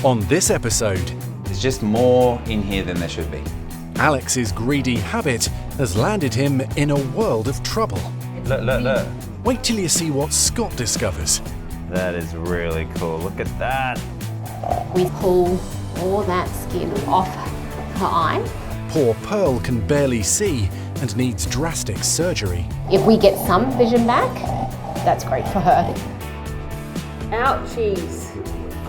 On this episode, There's just more in here than there should be. Alex's greedy habit has landed him in a world of trouble. Look. Wait till you see what Scott discovers. That is really cool. Look at that. We pull all that skin off her eye. Poor Pearl can barely see and needs drastic surgery. If we get some vision back, that's great for her. Ouchies.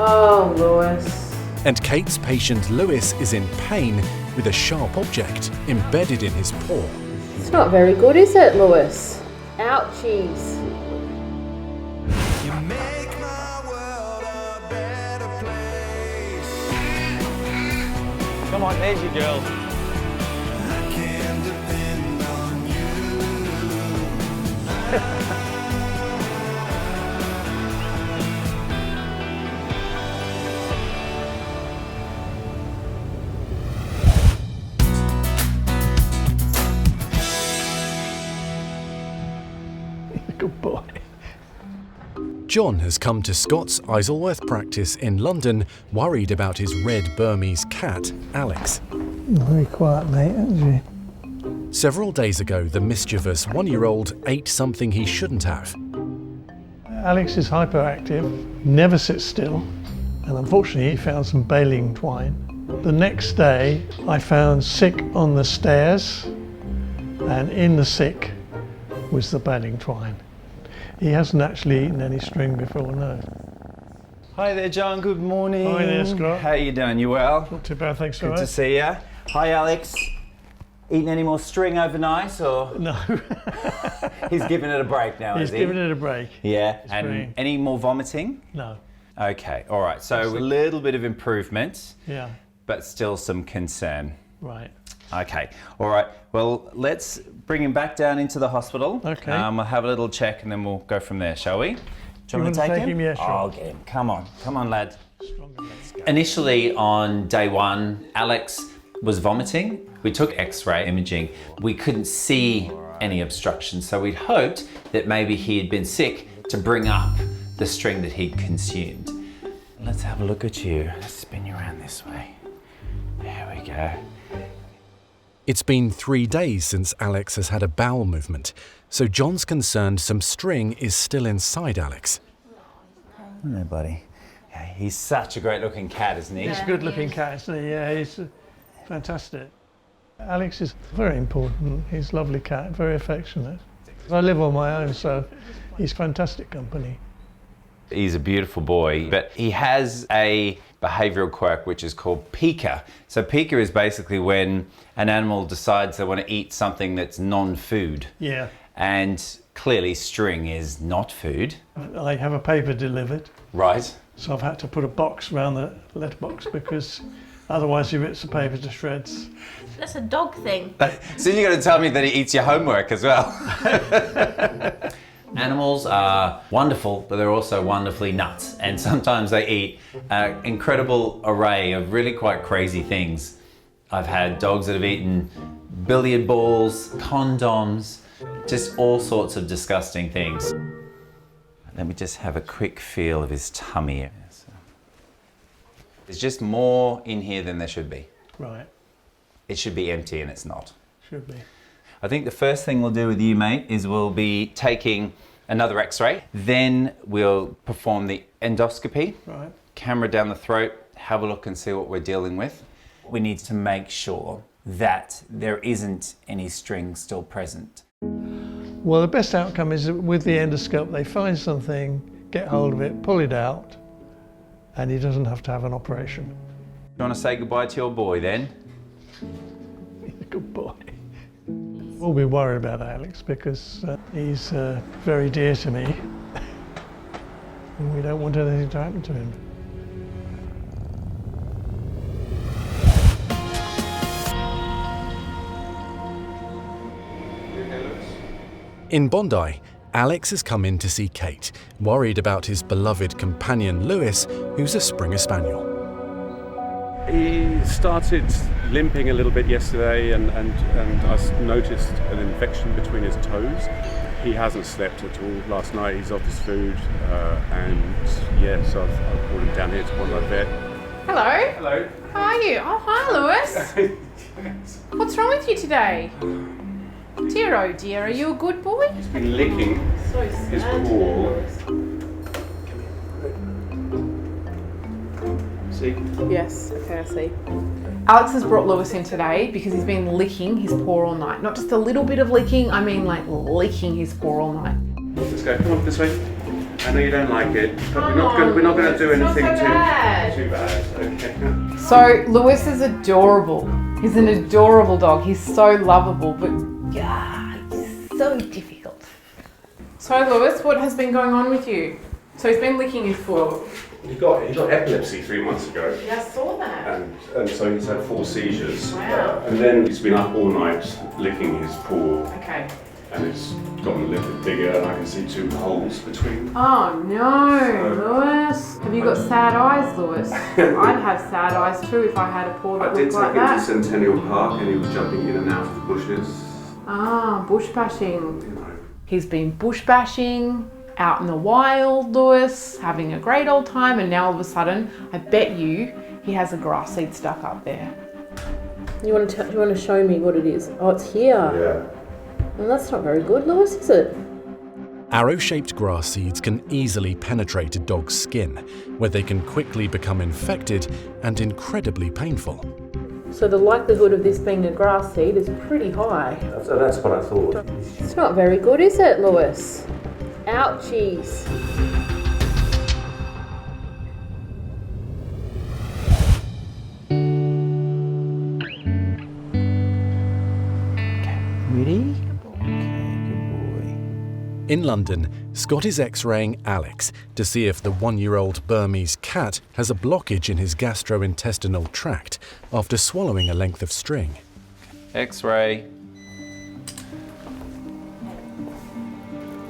Oh, Lewis. And Kate's patient Lewis is in pain with a sharp object embedded in his paw. It's not very good, is it, Lewis? Ouchies. You make my world a better place. Come on, there's your girl. I can depend on you. Good boy. John has come to Scott's Isleworth practice in London, worried about his red Burmese cat, Alex. Very quiet, mate, isn't she? Several days ago, the mischievous 1-year-old ate something he shouldn't have. Alex is hyperactive, never sits still, and unfortunately he found some baling twine. The next day I found sick on the stairs, and in the sick was the baling twine. He hasn't actually eaten any string before, no. Hi there, John. Good morning. Hi there, Scott. How you doing? You well? Not too bad, thanks so Good to much. see ya. Hi, Alex. Eating any more string overnight, or No, he's giving it a break now? he's is he? giving it a break. Yeah. It's And pretty- any more vomiting? No, Okay. All right. So a little bit of improvement, yeah, but still some concern. right. Okay. All right. Well, let's bring him back down into the hospital. Okay. We'll have a little check and then we'll go from there, shall we? Do you want to take him? Yeah, sure. I'll get him. Come on, lad. Stronger. Initially on day one, Alex was vomiting. We took X-ray imaging. We couldn't see any obstruction, so we'd hoped that maybe he had been sick to bring up the string that he'd consumed. Let's have a look at you. Let's spin you around this way. There we go. It's been 3 days since Alex has had a bowel movement, so John's concerned some string is still inside Alex. Hello, buddy. Yeah, he's such a great-looking cat, isn't he? He's a good-looking cat, isn't he? Yeah, he's fantastic. Alex is very important. He's a lovely cat, very affectionate. I live on my own, so he's fantastic company. He's a beautiful boy, but he has a behavioural quirk which is called pica. So pica is basically when an animal decides they want to eat something that's non-food. Yeah. And clearly string is not food. I have a paper delivered, Right. so I've had to put a box around the letterbox because otherwise he rips the paper to shreds. That's a dog thing. So you're going to tell me that he eats your homework as well. Animals are wonderful, but they're also wonderfully nuts. And sometimes they eat an incredible array of really quite crazy things. I've had dogs that have eaten billiard balls, condoms, just all sorts of disgusting things. Let me just have a quick feel of his tummy. There's just more in here than there should be. Right, It should be empty and it's not. should be. I think the first thing we'll do with you, mate, is we'll be taking another X-ray. Then we'll perform the endoscopy. Right. Camera down the throat, have a look and see what we're dealing with. We need to make sure that there isn't any string still present. Well, the best outcome is that with the endoscope, they find something, get hold of it, pull it out, and he doesn't have to have an operation. You want to say goodbye to your boy then? He's a good boy. We'll be worried about Alex because he's very dear to me and we don't want anything to happen to him. In Bondi, Alex has come in to see Kate, worried about his beloved companion Lewis, who's a Springer Spaniel. He started limping a little bit yesterday and I noticed an infection between his toes. He hasn't slept at all last night, he's off his food, and yeah, so I've brought him down here to Bondi Vet. Hello. Hello. How are you? Oh, hi, Lewis. What's wrong with you today? Dear, oh dear, are you a good boy? He's been licking his paw. See? Yes, okay, I see. Alex has brought Lewis in today because he's been licking his paw all night. Not just a little bit of licking, I mean like licking his paw all night. Let's go. Come on this way. I know you don't like it, but we're not going to do anything too bad. Okay. So Lewis is adorable. He's an adorable dog. He's so lovable, but yeah, he's so difficult. So Lewis, what has been going on with you? So he's been licking his paw. He got epilepsy 3 months ago. Yeah, I saw that. And so he's had 4 seizures. Wow. And then he's been up all night licking his paw. Okay. And it's gotten a little bit bigger, and I can see 2 holes between. Oh no, Lewis. Have you got sad eyes, Lewis? I'd have sad eyes too if I had a paw that I did looked like take him that. to Centennial Park, and he was jumping in and out of the bushes. Ah, bush bashing. You know. He's been bush bashing, out in the wild, Lewis, having a great old time, and now all of a sudden, I bet you he has a grass seed stuck up there. You want to show me what it is? Oh, it's here. Yeah. Well, that's not very good, Lewis, is it? Arrow-shaped grass seeds can easily penetrate a dog's skin, where they can quickly become infected and incredibly painful. So the likelihood of this being a grass seed is pretty high. That's what I thought. It's not very good, is it, Lewis? Ouchies. Ready? Okay, good boy. In London, Scott is x-raying Alex to see if the 1-year-old Burmese cat has a blockage in his gastrointestinal tract after swallowing a length of string. X-ray.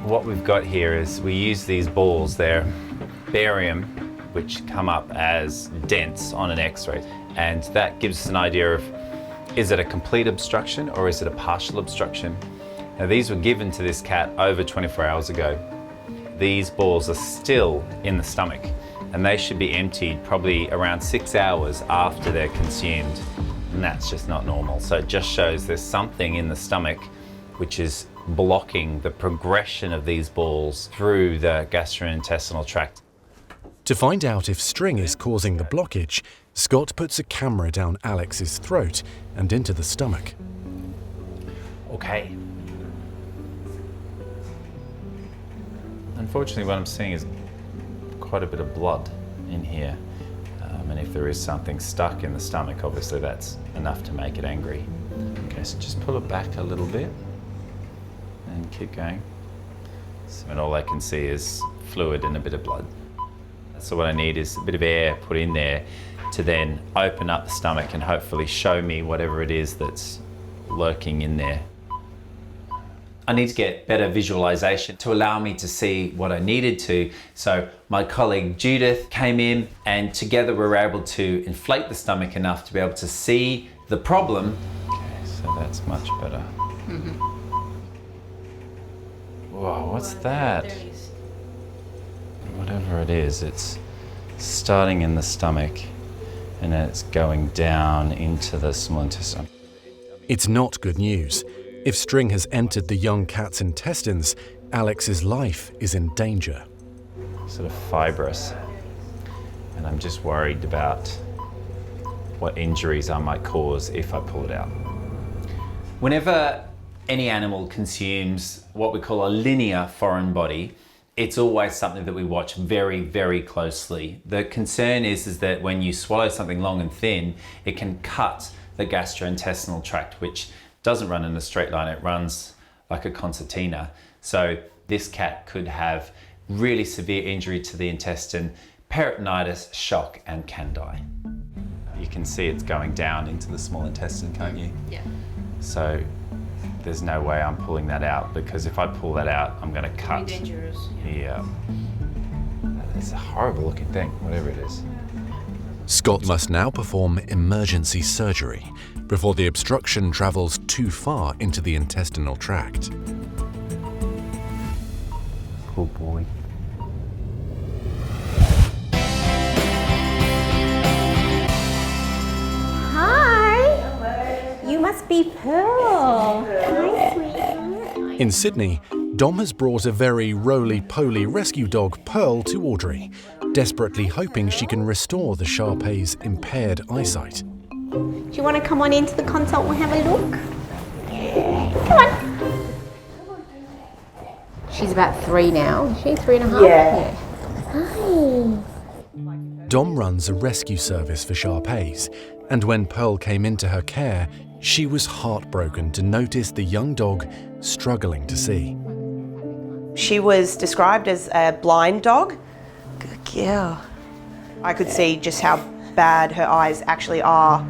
What we've got here is we use these balls, they're barium, which come up as dents on an X-ray. And that gives us an idea of, is it a complete obstruction or is it a partial obstruction? Now these were given to this cat over 24 hours ago. These balls are still in the stomach and they should be emptied probably around 6 hours after they're consumed. And that's just not normal. So it just shows there's something in the stomach which is blocking the progression of these balls through the gastrointestinal tract. To find out if string is causing the blockage, Scott puts a camera down Alex's throat and into the stomach. Okay. Unfortunately, what I'm seeing is quite a bit of blood in here. And if there is something stuck in the stomach, obviously that's enough to make it angry. Okay, so just pull it back a little bit and keep going. And all I can see is fluid and a bit of blood. So what I need is a bit of air put in there to then open up the stomach and hopefully show me whatever it is that's lurking in there. I need to get better visualization to allow me to see what I needed to. So my colleague Judith came in and together we were able to inflate the stomach enough to be able to see the problem. Okay, so that's much better. Whoa, what's that? Whatever it is, it's starting in the stomach and then it's going down into the small intestine. It's not good news. If string has entered the young cat's intestines, Alex's life is in danger. Sort of fibrous. And I'm just worried about what injuries I might cause if I pull it out. Whenever any animal consumes what we call a linear foreign body, it's always something that we watch very, very closely. The concern is that when you swallow something long and thin, it can cut the gastrointestinal tract, which doesn't run in a straight line, it runs like a concertina. So this cat could have really severe injury to the intestine, peritonitis, shock, and can die. You can see it's going down into the small intestine, can't you? Yeah. So there's no way I'm pulling that out, because if I pull that out, I'm going to cut. Dangerous. Yeah. It's a horrible looking thing, whatever it is. Scott must now perform emergency surgery before the obstruction travels too far into the intestinal tract. Poor boy. baby Pearl. Hi, sweetheart. In Sydney, Dom has brought a very roly-poly rescue dog, Pearl, to Audrey, desperately hoping she can restore the Shar Pei's impaired eyesight. Do you want to come on into the consult and have a look? Come on. She's about 3 now. Is she 3.5? Yeah. Hi. Dom runs a rescue service for Shar Pei's, and when Pearl came into her care, she was heartbroken to notice the young dog struggling to see. She was described as a blind dog. Good girl. I could see just how bad her eyes actually are.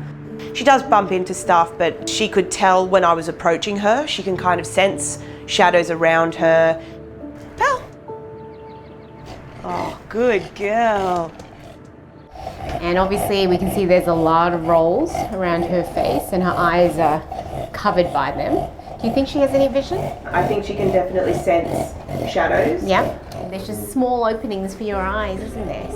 She does bump into stuff, but she could tell when I was approaching her. She can kind of sense shadows around her. Pearl. Oh, good girl. And obviously we can see there's a lot of rolls around her face and her eyes are covered by them. Do you think she has any vision? I think she can definitely sense shadows. Yeah. There's just small openings for your eyes, isn't there?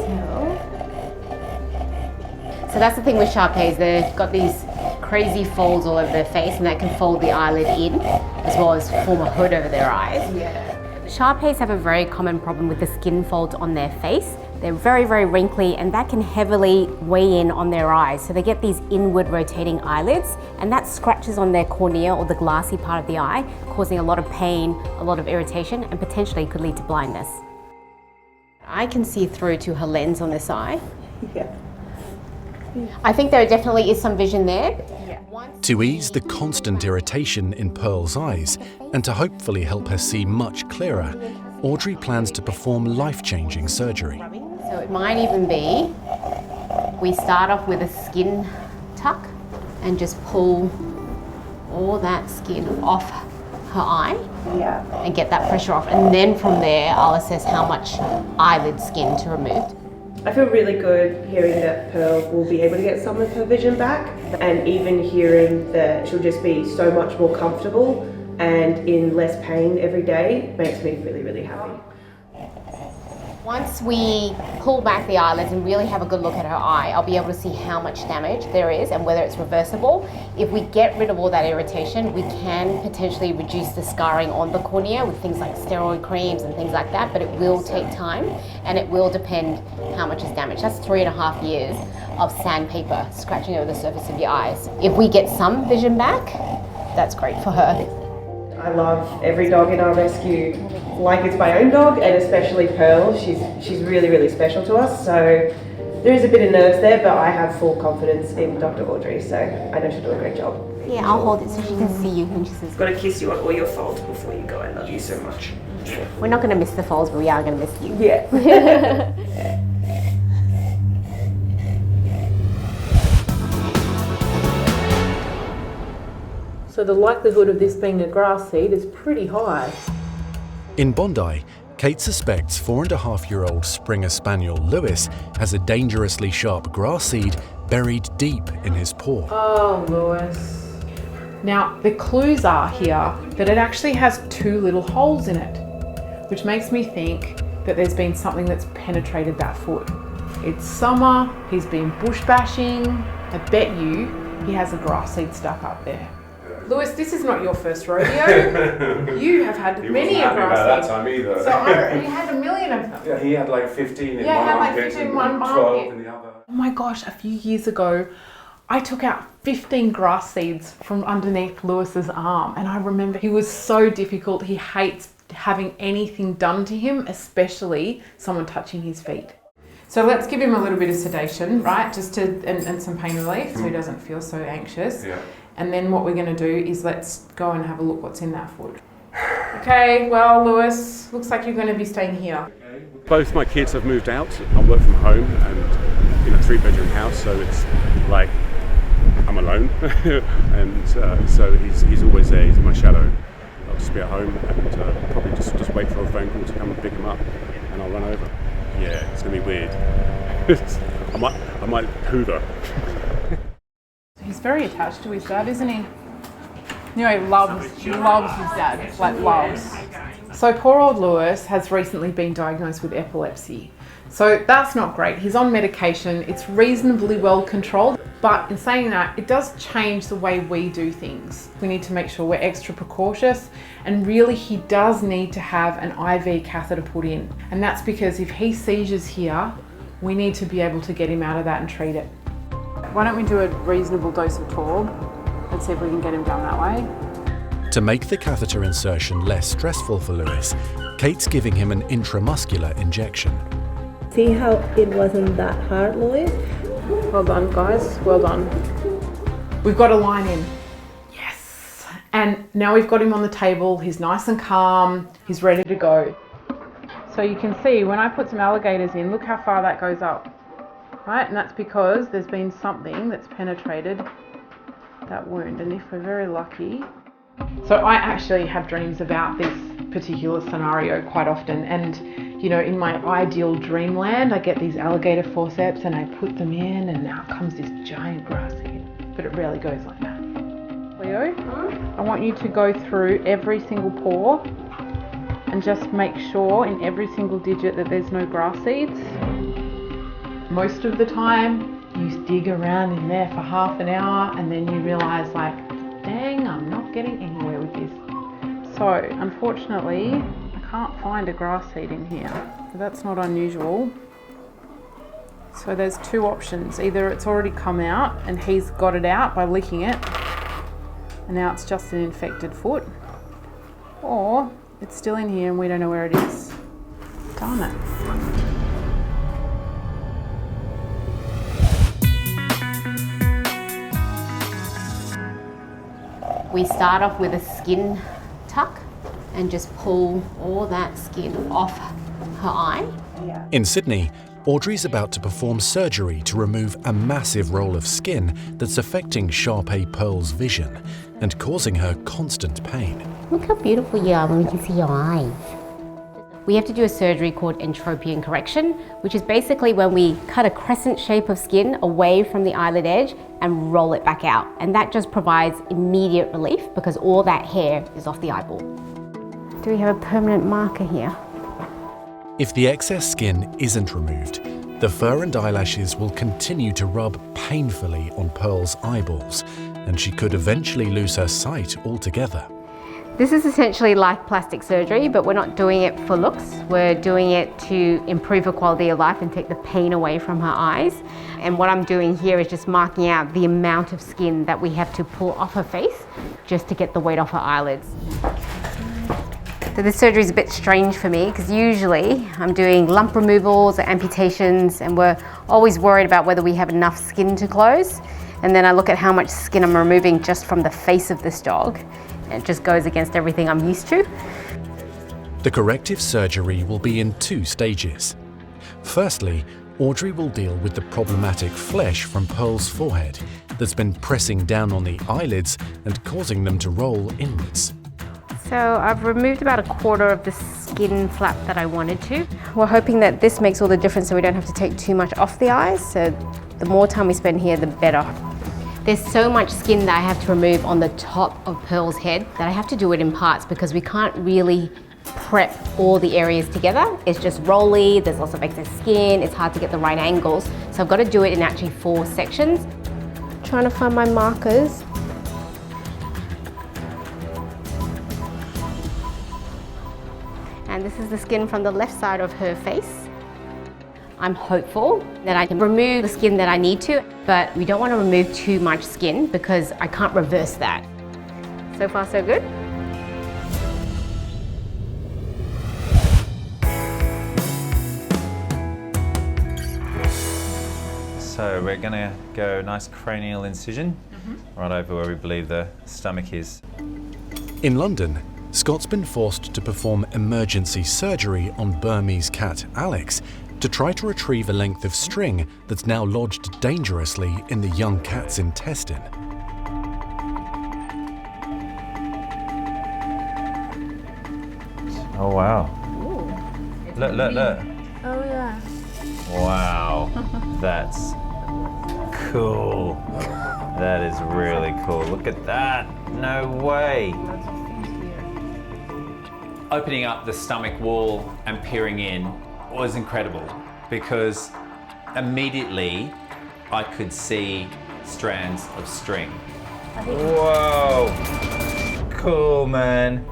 So that's the thing with Shar Peis. They've got these crazy folds all over their face, and that can fold the eyelid in, as well as form a hood over their eyes. Yeah. Shar Peis have a very common problem with the skin folds on their face. They're very, very wrinkly, and that can heavily weigh in on their eyes. So they get these inward rotating eyelids, and that scratches on their cornea, or the glassy part of the eye, causing a lot of pain, a lot of irritation, and potentially could lead to blindness. I can see through to her lens on this eye. Yeah. I think there definitely is some vision there. To ease the constant irritation in Pearl's eyes, and to hopefully help her see much clearer, Audrey plans to perform life-changing surgery. So it might even be, we start off with a skin tuck and just pull all that skin off her eye. Yeah. And get that pressure off. And then from there, I'll assess how much eyelid skin to remove. I feel really good hearing that Pearl will be able to get some of her vision back, and even hearing that she'll just be so much more comfortable and in less pain every day makes me really, really happy. Once we pull back the eyelids and really have a good look at her eye, I'll be able to see how much damage there is and whether it's reversible. If we get rid of all that irritation, we can potentially reduce the scarring on the cornea with things like steroid creams and things like that, but it will take time and it will depend how much is damaged. That's 3.5 years of sandpaper scratching over the surface of your eyes. If we get some vision back, that's great for her. I love every dog in our rescue like it's my own dog, and especially Pearl. She's really, really special to us, so there is a bit of nerves there, but I have full confidence in Dr Audrey, so I know she'll do a great job. Yeah, I'll hold it so she can see you when she says. Got to kiss you on all your folds before you go. I love you so much. We're not going to miss the folds, but we are going to miss you. Yeah. So the likelihood of this being a grass seed is pretty high. In Bondi, Kate suspects 4.5-year-old Springer Spaniel Lewis has a dangerously sharp grass seed buried deep in his paw. Oh, Lewis. Now, the clues are here that it actually has 2 little holes in it, which makes me think that there's been something that's penetrated that foot. It's summer, he's been bush bashing. I bet you he has a grass seed stuck up there. Lewis, this is not your first rodeo. You have had many a grass seed. That time either. So he had a million of them. Yeah, he had like 15 in one Yeah, he had like armpit 15 in and one 12 armpit. in the other. Oh my gosh, a few years ago, I took out 15 grass seeds from underneath Lewis's arm, and I remember he was so difficult. He hates having anything done to him, especially someone touching his feet. So let's give him a little bit of sedation, right? Just to and some pain relief so he doesn't feel so anxious. Yeah. And then what we're going to do is let's go and have a look what's in that foot. Okay, well, Lewis, looks like you're going to be staying here. Both my kids have moved out. I work from home and in a 3-bedroom house, so it's like I'm alone. And so he's always there. He's my shadow. I'll just be at home and probably just wait for a phone call to come and pick him up, and I'll run over. Yeah, it's going to be weird. I might hoover. He's very attached to his dad, isn't he? You know, he loves his dad, like loves. So poor old Lewis has recently been diagnosed with epilepsy. So that's not great. He's on medication. It's reasonably well controlled. But in saying that, it does change the way we do things. We need to make sure we're extra precautious, and really he does need to have an IV catheter put in. And that's because if he seizures here, we need to be able to get him out of that and treat it. Why don't we do a reasonable dose of Torb? Let's see if we can get him done that way. To make the catheter insertion less stressful for Lewis, Kate's giving him an intramuscular injection. See how it wasn't that hard, Louis? Well done, guys. Well done. We've got a line in. Yes. And now we've got him on the table. He's nice and calm. He's ready to go. So you can see when I put some alligators in, look how far that goes up. Right? And that's because there's been something that's penetrated that wound. And if we're very lucky. So I actually have dreams about this particular scenario quite often. And you know, in my ideal dreamland, I get these alligator forceps and I put them in, and now comes this giant grass seed. But it rarely goes like that. Leo, I want you to go through every single pore and just make sure in every single digit that there's no grass seeds. Most of the time, you dig around in there for half an hour and then you realize like, dang, I'm not getting anywhere with this. So, unfortunately, can't find a grass seed in here. So that's not unusual. So there's two options. Either it's already come out and he's got it out by licking it, and now it's just an infected foot, or it's still in here and we don't know where it is. Darn it. We start off with a skin tuck and just pull all that skin off her eye. In Sydney, Audrey's about to perform surgery to remove a massive roll of skin that's affecting Shar Pei Pearl's vision and causing her constant pain. Look how beautiful you are when we can see your eyes. We have to do a surgery called entropion correction, which is basically when we cut a crescent shape of skin away from the eyelid edge and roll it back out. And that just provides immediate relief because all that hair is off the eyeball. Do we have a permanent marker here? If the excess skin isn't removed, the fur and eyelashes will continue to rub painfully on Pearl's eyeballs, and she could eventually lose her sight altogether. This is essentially like plastic surgery, but we're not doing it for looks. We're doing it to improve her quality of life and take the pain away from her eyes. And what I'm doing here is just marking out the amount of skin that we have to pull off her face just to get the weight off her eyelids. So this surgery is a bit strange for me because usually I'm doing lump removals or amputations, and we're always worried about whether we have enough skin to close. And then I look at how much skin I'm removing just from the face of this dog. And it just goes against everything I'm used to. The corrective surgery will be in 2 stages. Firstly, Audrey will deal with the problematic flesh from Pearl's forehead that's been pressing down on the eyelids and causing them to roll inwards. So I've removed about a quarter of the skin flap that I wanted to. We're hoping that this makes all the difference so we don't have to take too much off the eyes. So the more time we spend here, the better. There's so much skin that I have to remove on the top of Pearl's head that I have to do it in parts because we can't really prep all the areas together. It's just rolly, there's lots of excess skin, it's hard to get the right angles. So I've got to do it in actually 4 sections. Trying to find my markers. And this is the skin from the left side of her face. I'm hopeful that I can remove the skin that I need to, but we don't want to remove too much skin because I can't reverse that. So far, so good. So we're going to go nice cranial incision right over where we believe the stomach is. In London, Scott's been forced to perform emergency surgery on Burmese cat Alex to try to retrieve a length of string that's now lodged dangerously in the young cat's intestine. Oh wow. Look, look, look. Oh yeah. Wow. That's cool. That is really cool. Look at that. No way. Opening up the stomach wall and peering in was incredible because immediately I could see strands of string. Whoa! Cool, man.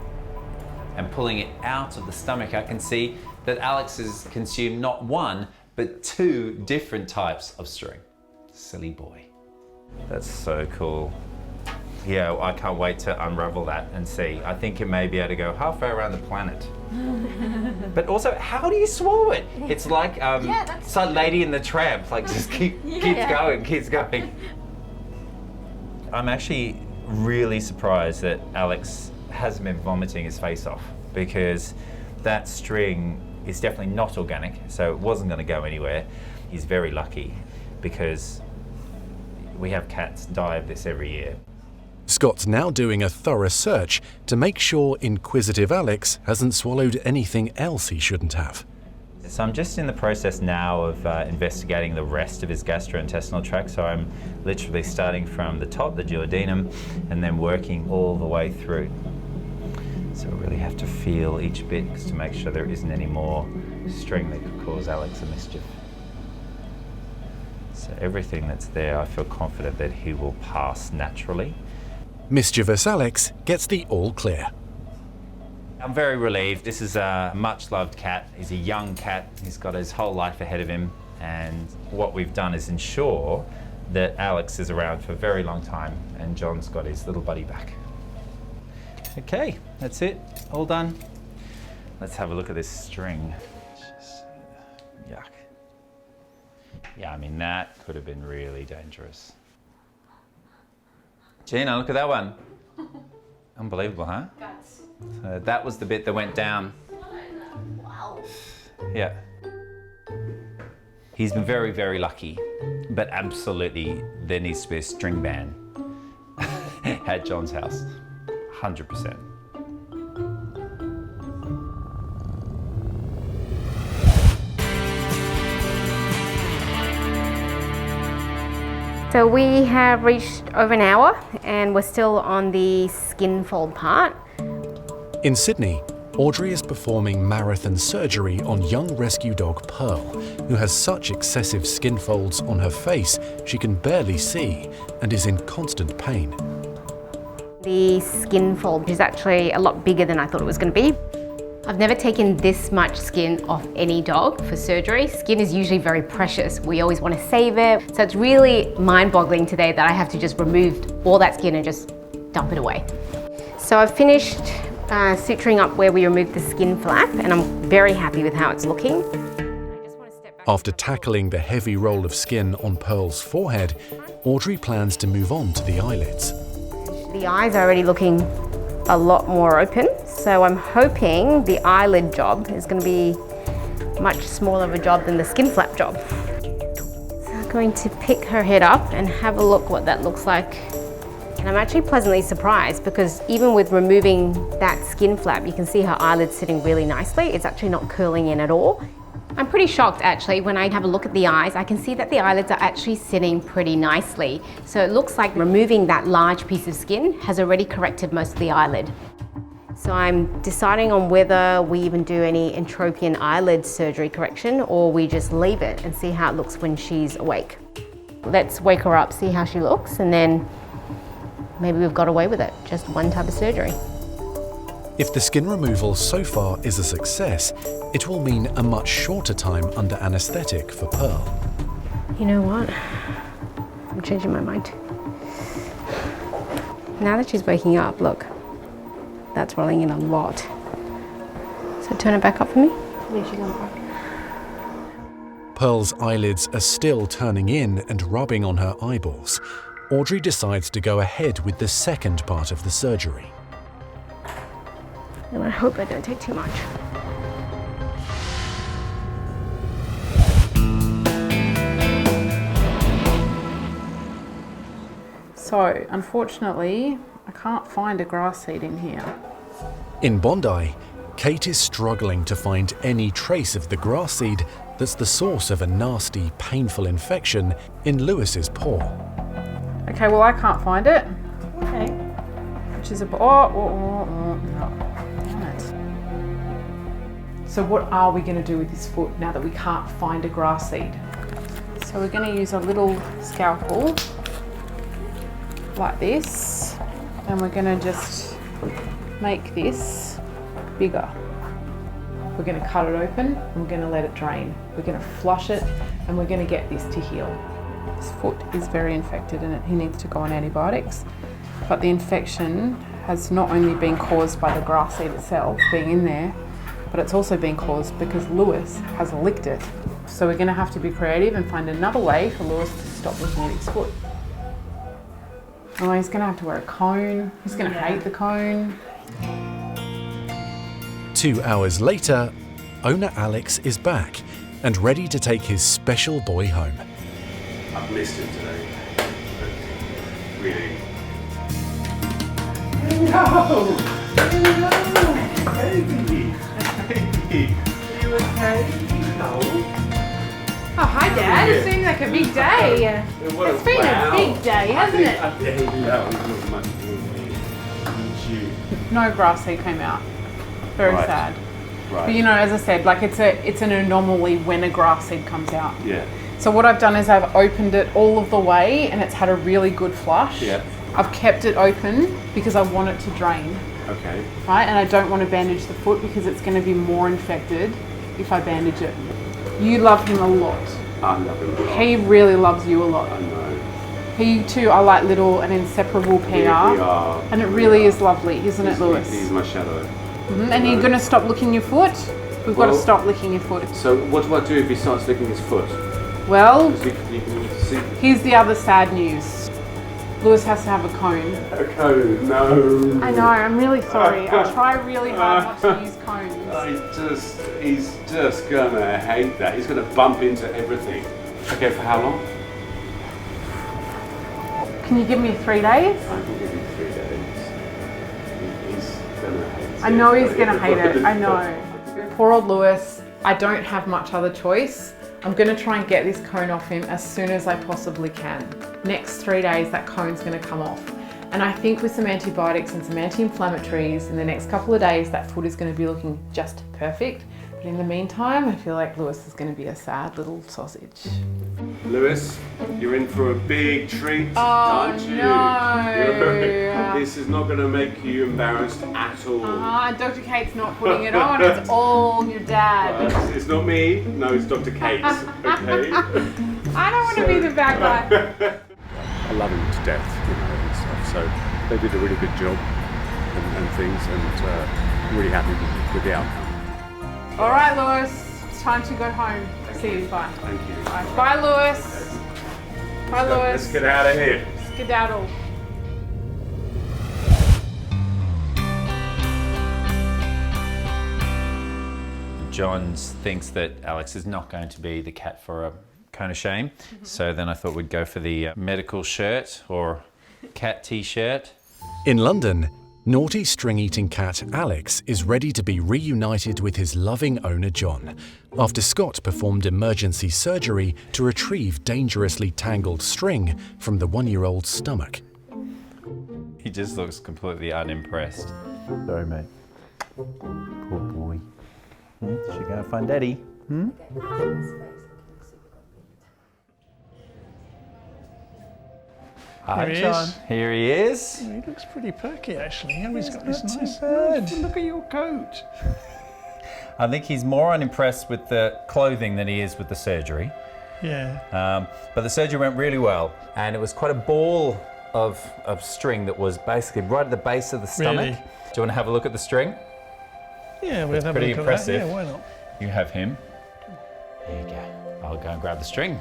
And pulling it out of the stomach, I can see that Alex has consumed not one, but 2 different types of string. Silly boy. That's so cool. Yeah, I can't wait to unravel that and see. I think it may be able to go halfway around the planet. But also, how do you swallow it? It's like it's like Lady and the Tramp, like just keeps going. I'm actually really surprised that Alex hasn't been vomiting his face off, because that string is definitely not organic, so it wasn't going to go anywhere. He's very lucky because we have cats die of this every year. Scott's now doing a thorough search to make sure inquisitive Alex hasn't swallowed anything else he shouldn't have. So I'm just in the process now of investigating the rest of his gastrointestinal tract. So I'm literally starting from the top, the duodenum, and then working all the way through. So I really have to feel each bit to make sure there isn't any more string that could cause Alex a mischief. So everything that's there, I feel confident that he will pass naturally. Mischievous Alex gets the all clear. I'm very relieved. This is a much-loved cat. He's a young cat. He's got his whole life ahead of him. And what we've done is ensure that Alex is around for a very long time and John's got his little buddy back. Okay, that's it. All done. Let's have a look at this string. Yuck. Yeah, I mean, that could have been really dangerous. Gina, look at that one. Unbelievable, huh? Guts. So that was the bit that went down. Wow. Yeah. He's been very, very lucky, but absolutely there needs to be a string ban at John's house, 100%. So we have reached over an hour and we're still on the skin fold part. In Sydney, Audrey is performing marathon surgery on young rescue dog Pearl, who has such excessive skin folds on her face she can barely see and is in constant pain. The skin fold is actually a lot bigger than I thought it was going to be. I've never taken this much skin off any dog for surgery. Skin is usually very precious. We always want to save it. So it's really mind-boggling today that I have to just remove all that skin and just dump it away. So I've finished suturing up where we removed the skin flap and I'm very happy with how it's looking. After tackling the heavy roll of skin on Pearl's forehead, Audrey plans to move on to the eyelids. The eyes are already looking a lot more open, so I'm hoping the eyelid job is going to be much smaller of a job than the skin flap job. So I'm going to pick her head up and have a look what that looks like. And I'm actually pleasantly surprised because even with removing that skin flap, you can see her eyelid's sitting really nicely. It's actually not curling in at all. I'm pretty shocked actually when I have a look at the eyes. I can see that the eyelids are actually sitting pretty nicely. So it looks like removing that large piece of skin has already corrected most of the eyelid. So I'm deciding on whether we even do any entropion eyelid surgery correction or we just leave it and see how it looks when she's awake. Let's wake her up, see how she looks, and then maybe we've got away with it. Just one type of surgery. If the skin removal so far is a success, it will mean a much shorter time under anaesthetic for Pearl. You know what? I'm changing my mind. Now that she's waking up, look, that's rolling in a lot. So turn it back up for me. Yeah, she's on it back. Pearl's eyelids are still turning in and rubbing on her eyeballs. Audrey decides to go ahead with the second part of the surgery. And I hope I don't take too much. So, unfortunately, I can't find a grass seed in here. In Bondi, Kate is struggling to find any trace of the grass seed that's the source of a nasty, painful infection in Lewis's paw. Okay, well, I can't find it. Okay. Which is a... no. Damn it. So what are we going to do with this foot now that we can't find a grass seed? So we're going to use a little scalpel like this, and we're gonna just make this bigger. We're gonna cut it open and we're gonna let it drain. We're gonna flush it and we're gonna get this to heal. His foot is very infected and he needs to go on antibiotics, but the infection has not only been caused by the grass seed itself being in there, but it's also been caused because Lewis has licked it. So we're gonna have to be creative and find another way for Lewis to stop looking at his foot. Oh, he's gonna have to wear a cone. He's gonna hate the cone. 2 hours later, owner Alex is back and ready to take his special boy home. I've missed him today. Really. No! Baby! Baby! Are you okay? No. Oh, hi Dad. It seems like a big day. It's been a big day, hasn't it? I think that was much more me than you. No grass seed came out. Very Right. sad. Right. But you know, as I said, like it's an anomaly when a grass seed comes out. Yeah. So what I've done is I've opened it all of the way and it's had a really good flush. Yeah. I've kept it open because I want it to drain, Okay. right? And I don't want to bandage the foot because it's going to be more infected if I bandage it. You love him a lot. I love him a lot. He really loves you a lot. I know. He too are like little an inseparable pair. We are. And it We really are. is lovely, isn't it, Lewis? He's my shadow. And you're going to stop licking your foot? We've got to Well- stop licking your foot. So what do I do if he starts licking his foot? Well, Because you can see. here's the other sad news. Lewis has to have a cone. A cone, no. I know, I'm really sorry. I try really hard not to use cones. He's just gonna hate that. He's gonna bump into everything. Okay, for how long? Can you give me 3 days? I can give you 3 days. He's gonna hate it. I know he's going to hate it. I know. Poor old Lewis. I don't have much other choice. I'm going to try and get this cone off him as soon as I possibly can. Next 3 days, that cone's going to come off. And I think with some antibiotics and some anti-inflammatories, in the next couple of days, that foot is going to be looking just perfect. But in the meantime, I feel like Lewis is going to be a sad little sausage. Lewis, you're in for a big treat, Oh, aren't you? no. This is not going to make you embarrassed at all. Dr. Kate's not putting it on. It's all your dad. It's not me. No, it's Dr. Kate. Okay. I don't want to be the bad guy. I love him to death, you know, and stuff. So they did a really good job and things, and I'm really happy with the outcome. All right, Lewis. It's time to go home. See you. Bye. Thank you. Bye, bye Lewis. Bye, Lewis. Let's get out of here. Skedaddle. John thinks that Alex is not going to be the cat for a cone of shame. So then I thought we'd go for the medical shirt or cat t-shirt. In London, naughty string-eating cat Alex is ready to be reunited with his loving owner John after Scott performed emergency surgery to retrieve dangerously tangled string from the 1-year-old's stomach. He just looks completely unimpressed. Sorry, mate. Poor boy. Should we go and find Daddy? Hi, Here he John. is. Here he is. He looks pretty perky actually. And he's got this not too nice. bad. Look at your coat. I think he's more unimpressed with the clothing than he is with the surgery. Yeah. But the surgery went really well, and it was quite a ball of string that was basically right at the base of the stomach. Really? Do you want to have a look at the string? Yeah, we'll have a pretty look impressive. at that. Yeah, why not? You have him. There you go. I'll go and grab the string.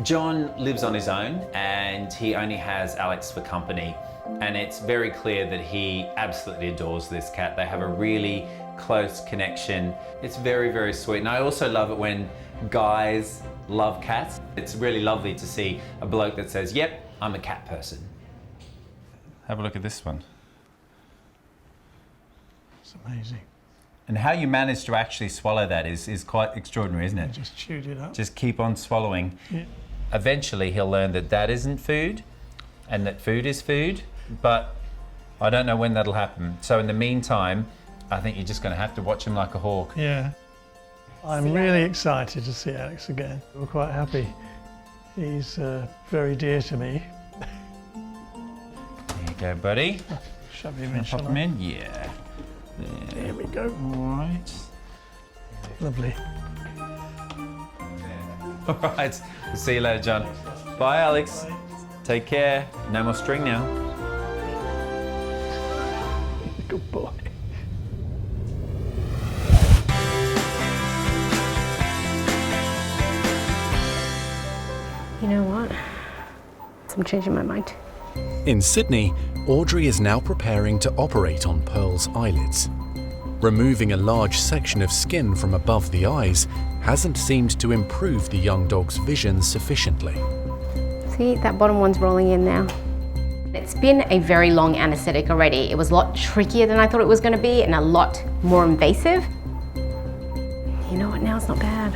John lives on his own and he only has Alex for company. And it's very clear that he absolutely adores this cat. They have a really close connection. It's very, very sweet. And I also love it when guys love cats. It's really lovely to see a bloke that says, yep, I'm a cat person. Have a look at this one. It's amazing. And how you manage to actually swallow that is quite extraordinary, isn't I it? just chewed it up. Just keep on swallowing. Yeah. Eventually he'll learn that that isn't food and that food is food, but I don't know when that'll happen. So in the meantime, I think you're just going to have to watch him like a hawk. Yeah. I'm really excited to see Alex again. We're quite happy. He's very dear to me. Go, buddy. Shove him in, Pop shall him I? in. Yeah. There we go. All right. Lovely. All right. We'll see you later, John. Bye, Alex. Take care. No more string now. Good boy. You know what? I'm changing my mind. In Sydney, Audrey is now preparing to operate on Pearl's eyelids. Removing a large section of skin from above the eyes hasn't seemed to improve the young dog's vision sufficiently. See, that bottom one's rolling in now. It's been a very long anaesthetic already. It was a lot trickier than I thought it was going to be and a lot more invasive. You know what, now it's not bad.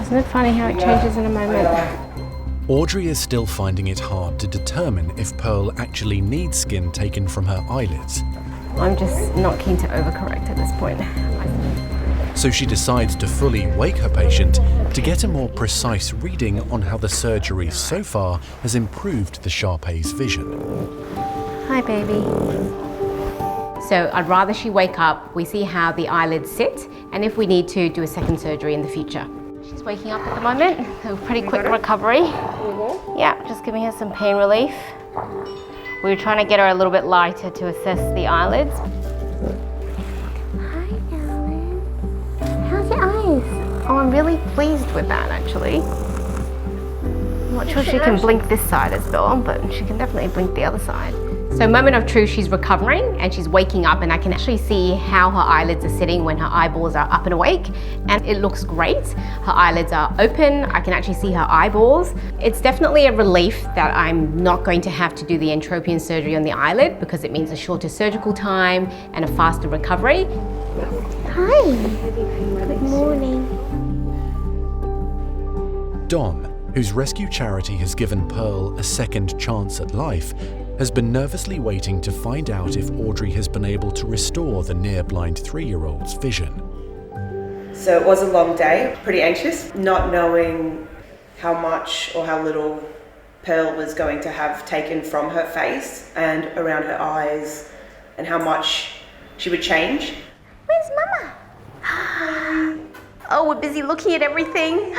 Isn't it funny how it changes in a moment? Audrey is still finding it hard to determine if Pearl actually needs skin taken from her eyelids. I'm just not keen to overcorrect at this point. So she decides to fully wake her patient to get a more precise reading on how the surgery so far has improved the Shar Pei's vision. Hi, baby. So I'd rather she wake up, we see how the eyelids sit, and if we need to, do a second surgery in the future. She's waking up at the moment, a pretty quick recovery. Yeah, just giving her some pain relief. We were trying to get her a little bit lighter to assess the eyelids. Hi, Ellen. How's your eyes? Oh, I'm really pleased with that, actually. I'm not sure she can blink this side as well, but she can definitely blink the other side. So moment of truth, she's recovering and she's waking up, and I can actually see how her eyelids are sitting when her eyeballs are up and awake, and it looks great. Her eyelids are open, I can actually see her eyeballs. It's definitely a relief that I'm not going to have to do the entropion surgery on the eyelid, because it means a shorter surgical time and a faster recovery. Hi. Good morning. Don, whose rescue charity has given Pearl a second chance at life, has been nervously waiting to find out if Audrey has been able to restore the near-blind 3-year-old's vision. So it was a long day, pretty anxious, not knowing how much or how little Pearl was going to have taken from her face and around her eyes, and how much she would change. Where's Mama? Oh, we're busy looking at everything.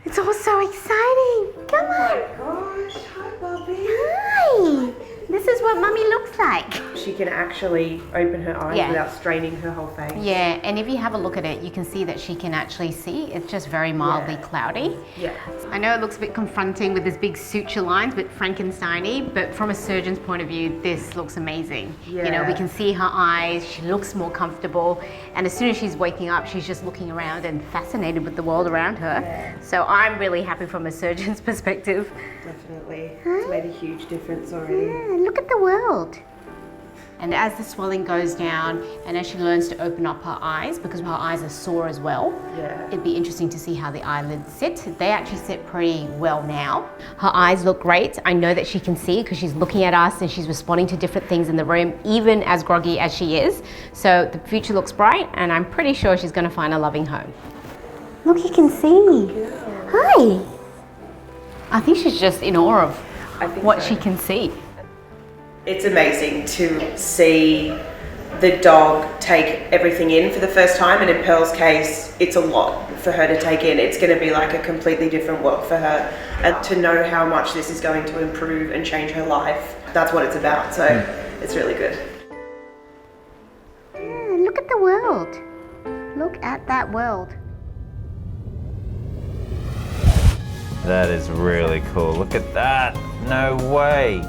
It's all so exciting. Come on. Oh my gosh, hi Bobby. Hi. This is what Mummy looks like. She can actually open her eyes Yeah. without straining her whole face. Yeah, and if you have a look at it, you can see that she can actually see. It's just very mildly cloudy. Yeah. I know it looks a bit confronting with this big suture lines, but Frankenstein-y, but from a surgeon's point of view, this looks amazing. You know, we can see her eyes, she looks more comfortable, and as soon as she's waking up, she's just looking around and fascinated with the world around her. Yeah. So I'm really happy from a surgeon's perspective. Definitely. It's made a huge difference already. Yeah, look at the world. And as the swelling goes down and as she learns to open up her eyes, because her eyes are sore as well, it'd be interesting to see how the eyelids sit. They actually sit pretty well now. Her eyes look great. I know that she can see because she's looking at us and she's responding to different things in the room, even as groggy as she is. So the future looks bright, and I'm pretty sure she's going to find a loving home. Look, you can see. Hi. I think she's just in awe of what she can see. It's amazing to see the dog take everything in for the first time, and in Pearl's case, it's a lot for her to take in. It's going to be like a completely different world for her, and to know how much this is going to improve and change her life, that's what it's about, so it's really good. Yeah, look at the world. Look at that world. That is really cool. Look at that. No way.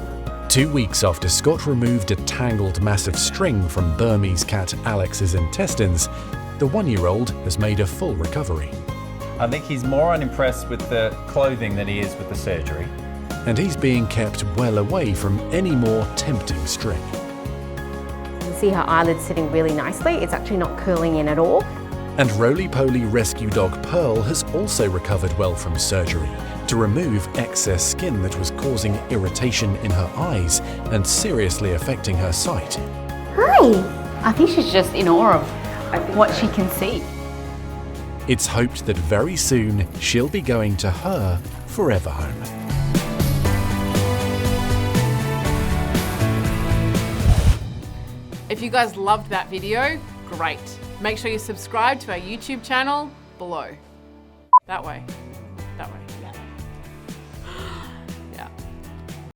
2 weeks after Scott removed a tangled massive string from Burmese cat Alex's intestines, the 1-year-old has made a full recovery. I think he's more unimpressed with the clothing than he is with the surgery. And he's being kept well away from any more tempting string. You can see her eyelids sitting really nicely. It's actually not curling in at all. And roly-poly rescue dog Pearl has also recovered well from surgery to remove excess skin that was causing irritation in her eyes and seriously affecting her sight. Hi. I think she's just in awe of what she can see. It's hoped that very soon she'll be going to her forever home. If you guys loved that video, great. Make sure you subscribe to our YouTube channel below. That way. That way.